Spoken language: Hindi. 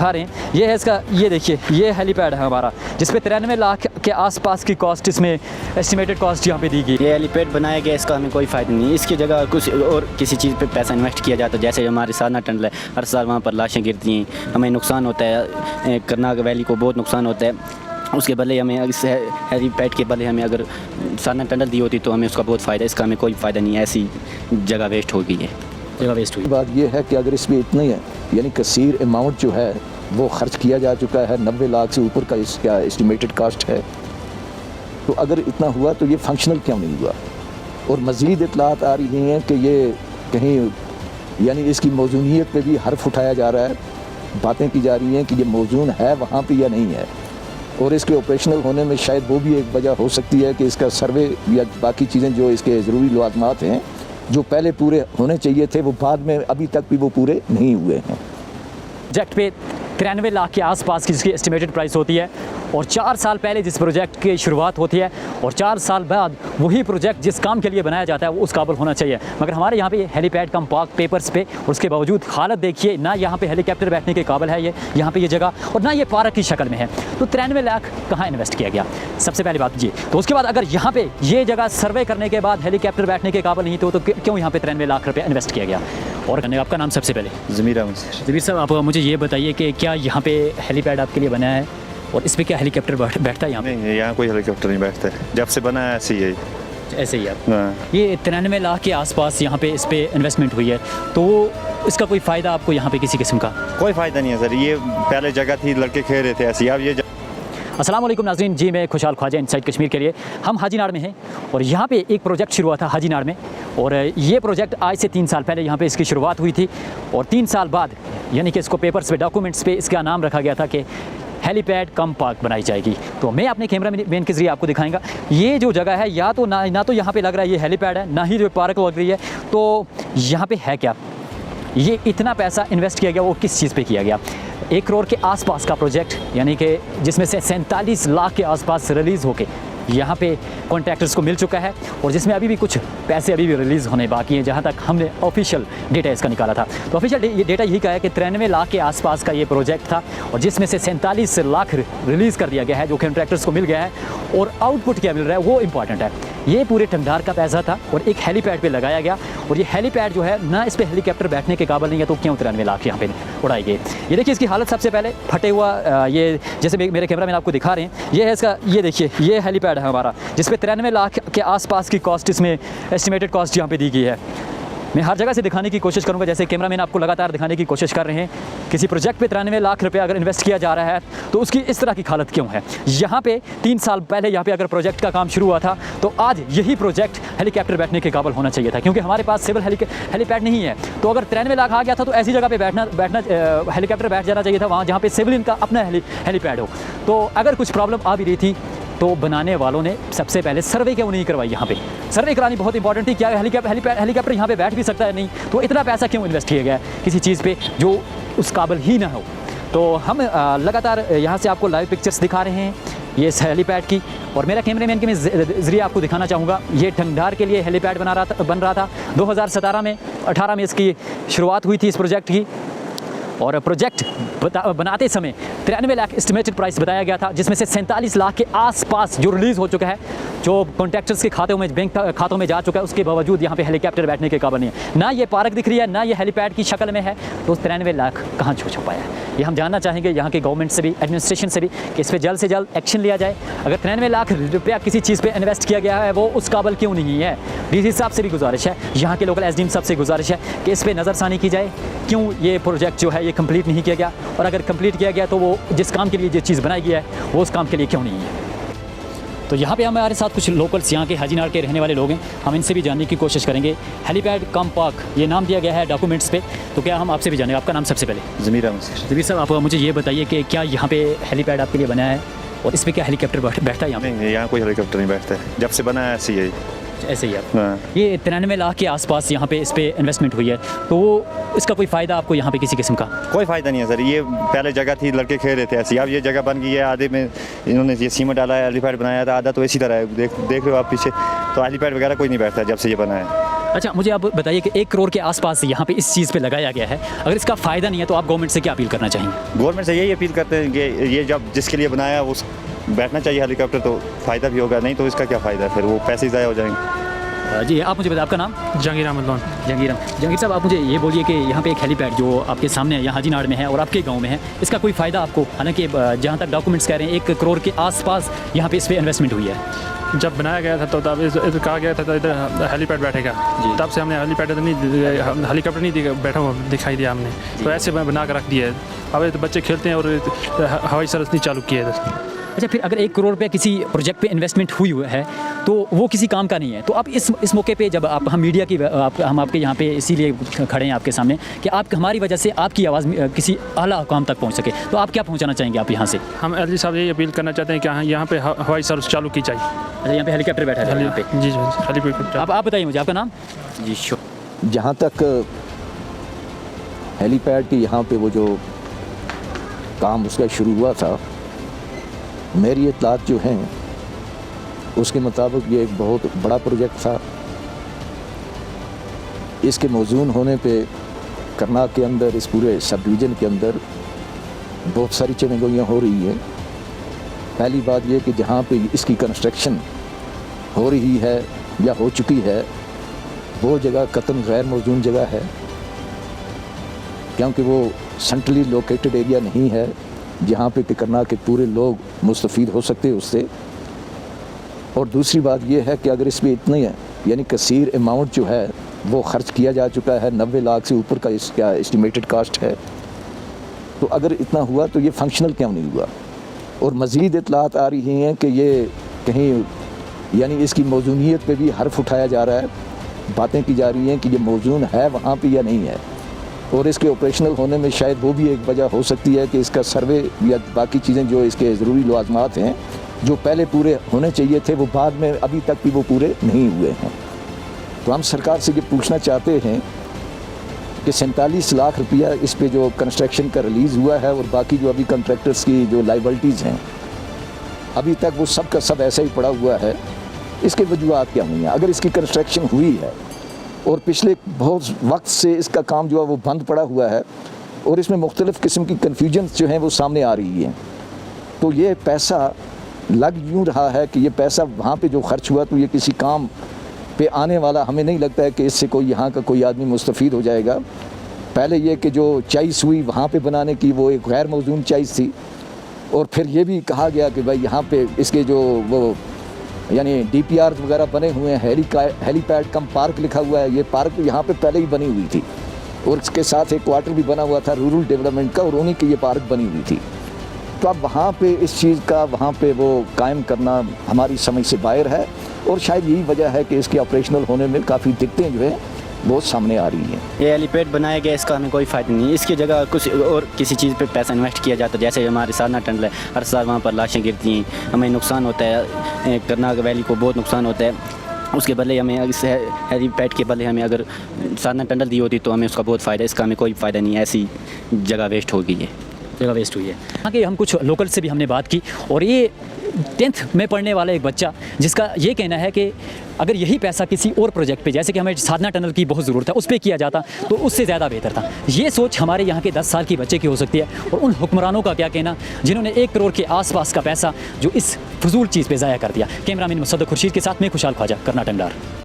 दिखा रहे हैं, ये है इसका, ये देखिए ये हेलीपैड है हमारा, जिस पे 93 लाख के आसपास की कॉस्ट, इसमें एस्टिमेटेड कॉस्ट यहाँ पे दी गई। ये हेलीपैड बनाया गया, इसका हमें कोई फ़ायदा नहीं। इसकी जगह कुछ और किसी चीज़ पे पैसा इन्वेस्ट किया जाता है, जैसे हमारे साधना टनल है, हर साल वहाँ पर लाशें गिरती हैं, हमें नुकसान होता है, करनाल वैली को बहुत नुकसान होता है। उसके बदले हमें इस हेलीपैड के बदले हमें अगर साधना टनल दी होती तो हमें उसका बहुत फ़ायदा, इसका हमें कोई फ़ायदा नहीं है, ऐसी जगह वेस्ट हो गई है, जगह वेस्ट हुई। बात ये है कि अगर इसमें इतनी है, यानी कसीर अमाउंट जो है वो खर्च किया जा चुका है, 90 लाख से ऊपर का इसका एस्टिमेटेड कास्ट है, तो अगर इतना हुआ तो ये फंक्शनल क्यों नहीं हुआ? और मज़ीद इतलात आ रही हैं कि ये कहीं यानी इसकी मौजूनियत पे भी हर्फ उठाया जा रहा है, बातें की जा रही हैं कि ये मौजून है वहाँ पे या नहीं है, और इसके ऑपरेशनल होने में शायद वो भी एक वजह हो सकती है कि इसका सर्वे या बाकी चीज़ें जो इसके ज़रूरी लवाजमात हैं जो पहले पूरे होने चाहिए थे वो बाद में अभी तक भी वो पूरे नहीं हुए हैं। प्रोजेक्ट पे 93 लाख के आसपास की जिसकी एस्टिमेटेड प्राइस होती है, और 4 साल पहले जिस प्रोजेक्ट की शुरुआत होती है, और 4 साल बाद वही प्रोजेक्ट जिस काम के लिए बनाया जाता है वो उस काबिल होना चाहिए। मगर हमारे यहाँ पे हेलीपैड कम पार्क पेपर्स पे, और उसके बावजूद हालत देखिए, ना यहाँ पे हेलीकॉप्टर बैठने के काबिल है ये यहाँ पे ये जगह, और ना ये पार्क की शक्ल में है। तो 93 लाख कहाँ इन्वेस्ट किया गया, सबसे पहली बात ये। तो उसके बाद अगर यहाँ पे ये जगह सर्वे करने के बाद हेलीकॉप्टर बैठने के काबिल नहीं तो क्यों यहाँ पे 93 लाख रुपये इन्वेस्ट किया गया? और आपका नाम सबसे पहले? ज़मीर अहमद। ज़मीर साहब, आप मुझे ये बताइए कि क्या यहाँ पे हेलीपैड आपके लिए बना है, और इस पर क्या हेलीकॉप्टर बैठता है यहाँ पे? नहीं, यहाँ कोई हेलीकॉप्टर नहीं बैठता है, जब से बना है ऐसे ही है। ऐसे ही आप? हाँ। ये 93 लाख के आसपास यहाँ पे इस पर इन्वेस्टमेंट हुई है, तो इसका कोई फ़ायदा आपको यहाँ पे किसी किस्म का? कोई फ़ायदा नहीं है सर, ये पहले जगह थी, लड़के खेल रहे थे ऐसी, अब ये अस्सलाम वालेकुम नाज़रीन जी, मैं खुशहाल ख्वाजा इनसाइड कश्मीर के लिए हम हाजीनाड़ में हैं, और यहाँ पे एक प्रोजेक्ट शुरू हुआ था हाजीनाड़ में, और ये प्रोजेक्ट आज से 3 साल पहले यहाँ पे इसकी शुरुआत हुई थी, और 3 साल बाद यानी कि इसको पेपर्स पे, डॉक्यूमेंट्स पे इसका नाम रखा गया था कि हेलीपैड कम पार्क बनाई जाएगी। तो मैं अपने कैमरा मैन के ज़रिए आपको दिखाएंगा ये जो जगह है, या तो ना तो यहाँ पे लग रहा है ये हेलीपैड है, ना ही जो पार्क लग रही है, तो यहाँ पे है क्या? ये इतना पैसा इन्वेस्ट किया गया वो किस चीज़ पे किया गया? 1 करोड़ के आसपास का प्रोजेक्ट, यानी कि जिसमें से 47 लाख के आसपास रिलीज़ होके यहाँ पे कॉन्ट्रैक्टर्स को मिल चुका है, और जिसमें अभी भी कुछ पैसे अभी भी रिलीज़ होने बाकी हैं, जहाँ तक हमने ऑफिशियल डेटा इसका निकाला था। तो ऑफिशियल डेटा यही कहा है कि 93 लाख के आसपास का ये प्रोजेक्ट था, और जिसमें से 47 लाख रिलीज़ कर दिया गया है, जो कॉन्ट्रैक्टर्स को मिल गया है, और आउटपुट क्या मिल रहा है वो इंपॉर्टेंट है। ये पूरे ठंडार का पैसा था, और एक हेलीपैड पे लगाया गया, और ये हेलीपैड जो है ना इस पर हेलीकॉप्टर बैठने के काबिल नहीं है, तो क्यों 93 लाख यहाँ पे उड़ाई गई? ये देखिए इसकी हालत सबसे पहले फटे हुआ, ये जैसे मेरे कैमरा मैन आपको दिखा रहे हैं, ये है इसका, ये देखिए ये हेलीपैड है हमारा, जिस पे 93 लाख के आसपास की कॉस्ट, इसमें एस्टिमेटेड कॉस्ट यहाँ पे दी गई है। मैं हर जगह से दिखाने की कोशिश करूंगा, जैसे कैमरामैन आपको लगातार दिखाने की कोशिश कर रहे हैं। किसी प्रोजेक्ट पे 93 लाख रुपए अगर इन्वेस्ट किया जा रहा है तो उसकी इस तरह की हालत क्यों है? यहाँ पे 3 साल पहले यहाँ पे अगर प्रोजेक्ट का काम शुरू हुआ था तो आज यही प्रोजेक्ट हेलीकॉप्टर बैठने के काबिल होना चाहिए था, क्योंकि हमारे पास सिविल हेलीपैड नहीं है। तो अगर 93 लाख आ गया था तो ऐसी जगह पर बैठना हेलीकॉप्टर बैठ जाना चाहिए था वहाँ जहाँ पर सिविल का अपना हेलीपैड हो। तो अगर कुछ प्रॉब्लम आ भी रही थी तो बनाने वालों ने सबसे पहले सर्वे क्यों नहीं करवाई? यहाँ पे सर्वे करानी बहुत इंपॉर्टेंट थी। क्या हेलीकॉप्टर यहाँ पे बैठ भी सकता है? नहीं। तो इतना पैसा क्यों इन्वेस्ट किया गया किसी चीज़ पे जो उस काबिल ही ना हो? तो हम लगातार यहाँ से आपको लाइव पिक्चर्स दिखा रहे हैं ये इस हेलीपैड की, और मेरा कैमरामैन के मैं ज़रिए आपको दिखाना चाहूँगा। ये ठंडार के लिए हेलीपैड बन रहा था 2017 में, 18 में इसकी शुरुआत हुई थी इस प्रोजेक्ट की, और प्रोजेक्ट बनाते समय 93 लाख एस्टिमेटेड प्राइस बताया गया था, जिसमें से 47 लाख के आसपास जो रिलीज़ हो चुका है, जो कॉन्ट्रैक्टर्स के खातों में, बैंक खातों में जा चुका है। उसके बावजूद यहाँ पे हेलीकॉप्टर बैठने के काबिल नहीं है, ना ये पार्क दिख रही है, ना ये हेलीपैड की शक्ल में है। तो 93 लाख कहाँ छुपाया है? ये हम जानना चाहेंगे यहाँ के गवर्नमेंट से भी, एडमिनिस्ट्रेशन से भी, कि इस पर जल्द से जल्द एक्शन लिया जाए। अगर 93 लाख रुपया किसी चीज़ पर इन्वेस्ट किया गया है वो उस काबिल क्यों नहीं है? डीसी साहब से भी गुजारिश है, यहाँ के लोकल एसडीएम साहब से गुजारिश है कि इस पर नज़रसानी की जाए, क्यों ये प्रोजेक्ट जो है ये कंप्लीट नहीं किया गया, और अगर कंप्लीट किया गया तो वो जिस काम के लिए जो चीज़ बनाई गई है वो उस काम के लिए क्यों नहीं है? तो यहाँ पे हमारे साथ कुछ लोकल्स यहाँ के हाजीनाड़ के रहने वाले लोग हैं, हम इनसे भी जानने की कोशिश करेंगे। हेलीपैड कम पार्क ये नाम दिया गया है डॉक्यूमेंट्स पे, तो क्या हम आपसे भी जानेंगे? आपका नाम सबसे पहले? ज़मीर अहमद। ज़मीर साहब, आप मुझे ये बताइए कि क्या यहाँ पे हेलीपैड आपके लिए बना है, और इस पर क्या हेलीकॉप्टर बैठता है यहाँ पे? नहीं, यहाँ कोई हेलीकॉप्टर नहीं बैठता है, जब से बना है ऐसे ही है। ऐसे ही आप? हाँ। ये 93 लाख के आसपास यहाँ पे इस पर इन्वेस्टमेंट हुई है, तो इसका कोई फ़ायदा आपको यहाँ पे किसी किस्म का? कोई फ़ायदा नहीं है सर, ये पहले जगह थी, लड़के खेल रहे थे ऐसी, अब ये जगह बन गई है। आधे में इन्होंने ये सीमेंट डाला है, हेलीपैड बनाया था, आधा तो इसी तरह है, देख रहे हो आप पीछे। तो हेलीपैड वगैरह कोई नहीं बैठता जब से ये बना है। अच्छा, मुझे आप बताइए कि 1 करोड़ के आसपास यहाँ पे इस चीज़ पे लगाया गया है, अगर इसका फ़ायदा नहीं है तो आप गवर्नमेंट से क्या अपील करना चाहेंगे? गवर्नमेंट से यही अपील करते हैं कि ये जब जिसके लिए बनाया उस बैठना चाहिए हेलीकॉप्टर, तो फ़ायदा भी होगा, नहीं तो इसका क्या फ़ायदा है, फिर वो पैसे ज़ाया हो जाएंगे। जी, आप मुझे बताइए आपका नाम? जहांगीर अहमद लोन। जहांगीर साहब, आप मुझे ये बोलिए कि यहाँ पे एक हेलीपैड जो आपके सामने है, यहाँ हाजीनाड़ में है और आपके गांव में है, इसका कोई फ़ायदा आपको? हालांकि जहाँ तक डॉक्यूमेंट्स कह रहे हैं 1 करोड़ के आसपास यहाँ पे इस पर इन्वेस्टमेंट हुई है। जब बनाया गया था तो तब इधर कहा गया था तो इधर हेलीपैड बैठेगा, तब से हमने हेलीपैड तो नहीं, हेलीकॉप्टर नहीं बैठा हुआ दिखाई दिया हमने, तो ऐसे बना कर रख दिया है। अब तो बच्चे खेलते हैं और हवाई सर्विस नहीं चालू किया इधर। अच्छा, फिर अगर 1 करोड़ रुपये किसी प्रोजेक्ट पे इन्वेस्टमेंट हुई है तो वो किसी काम का नहीं है, तो आप इस मौके पे जब आप हम मीडिया की हम आपके यहाँ पे इसीलिए खड़े हैं आपके सामने कि आप हमारी वजह से आपकी आवाज़ किसी आला हुकाम तक पहुँच सके, तो आप क्या पहुँचाना चाहेंगे आप यहाँ से? हम एलजी साहब यही अपील करना चाहते हैं कि यहाँ पे हवाई सर्विस चालू की चाहिए। अच्छा, यहाँ पे हेलीकॉप्टर बैठा है यहाँ पे? जी हेलीकॉप्टर। आप बताइए मुझे आपका नाम? जी जहाँ तक हेलीपैड की यहाँ पे वो जो काम उसका शुरू हुआ था, मेरी इत्तलात जो हैं उसके मुताबिक ये एक बहुत बड़ा प्रोजेक्ट था। इसके मौजून होने पे करनाल के अंदर, इस पूरे सब डिवीज़न के अंदर बहुत सारी चनगोइयाँ हो रही हैं। पहली बात ये कि जहाँ पे इसकी कंस्ट्रक्शन हो रही है या हो चुकी है वो जगह कतन गैर मौजून जगह है, क्योंकि वो सेंट्रली लोकेटेड एरिया नहीं है जहाँ पे कि करनाल के पूरे लोग मुस्तफ़ीद हो सकते हैं उससे। और दूसरी बात ये है कि अगर इसमें इतने यानी कसीर अमाउंट जो है वो ख़र्च किया जा चुका है, 90 लाख से ऊपर का इसका एस्टिमेटेड कास्ट है, तो अगर इतना हुआ तो ये फंक्शनल क्यों नहीं हुआ? और मज़ीद इत्तलात आ रही हैं कि ये कहीं यानी इसकी मौजूनियत पे भी हर्फ उठाया जा रहा है, बातें की जा रही हैं कि ये मौजून है वहाँ पे या नहीं है। और इसके ऑपरेशनल होने में शायद वो भी एक वजह हो सकती है कि इसका सर्वे या बाकी चीज़ें जो इसके ज़रूरी लाज़मात हैं जो पहले पूरे होने चाहिए थे वो बाद में अभी तक भी वो पूरे नहीं हुए हैं। तो हम सरकार से ये पूछना चाहते हैं कि 47 लाख रुपया इस पे जो कंस्ट्रक्शन का रिलीज़ हुआ है और बाकी जो अभी कंट्रैक्टर्स की जो लाइबिलिटीज़ हैं अभी तक वो सब का सब ऐसा ही पड़ा हुआ है, इसके वजूहत क्या हुई हैं? अगर इसकी कंस्ट्रक्शन हुई है और पिछले बहुत वक्त से इसका काम जो है वो बंद पड़ा हुआ है और इसमें मुख्तलिफ़ किस्म की कन्फ्यूजन्स जो हैं वो सामने आ रही हैं, तो ये पैसा लग यूँ रहा है कि ये पैसा वहाँ पे जो खर्च हुआ तो ये किसी काम पे आने वाला हमें नहीं लगता है कि इससे कोई यहाँ का कोई आदमी मुस्तफ़ीद हो जाएगा। पहले ये कि जो चॉइस हुई वहाँ पे बनाने की वो एक गैर मौजून चॉइस थी, और फिर ये भी कहा गया कि भाई यहाँ पे इसके जो वो यानी DPR वगैरह बने हुए हैं, हेलीपैड कम पार्क लिखा हुआ है, ये पार्क यहाँ पे पहले ही बनी हुई थी और इसके साथ एक क्वार्टर भी बना हुआ था रूरल डेवलपमेंट का और उन्हीं की ये पार्क बनी हुई थी। तो अब वहाँ पे इस चीज़ का वहाँ पे वो कायम करना हमारी समझ से बाहर है और शायद यही वजह है कि इसके ऑपरेशनल होने में काफ़ी दिक्कतें जो है बहुत सामने आ रही हैं। ये हेलीपैड बनाया गया, इसका हमें कोई फ़ायदा नहीं। इसकी जगह कुछ और किसी चीज़ पे पैसा इन्वेस्ट किया जाता है, जैसे हमारे साधना टनल है, हर साल वहाँ पर लाशें गिरती हैं, हमें नुकसान होता है, करनाल वैली को बहुत नुकसान होता है। उसके बदले हमें इस हेलीपैड के बदले हमें अगर साधना टनल दी होती तो हमें उसका बहुत फ़ायदा, इसका हमें कोई फ़ायदा नहीं है, ऐसी जगह वेस्ट हो गई है, जगह वेस्ट हुई है। आगे हम कुछ लोकल से भी हमने बात की और ये 10th में पढ़ने वाला एक बच्चा जिसका ये कहना है कि अगर यही पैसा किसी और प्रोजेक्ट पे, जैसे कि हमें साधना टनल की बहुत ज़रूरत है, उस पर किया जाता तो उससे ज़्यादा बेहतर था। ये सोच हमारे यहाँ के 10 साल की बच्चे की हो सकती है और उन हुक्मरानों का क्या कहना जिन्होंने 1 करोड़ के आसपास का पैसा जो इस फजूल चीज़ पे ज़ाया कर दिया। कैमरामैन मुसद्दक खुर्शीद के साथ में खुशहाल ख्वाजा, करनाल टाइम।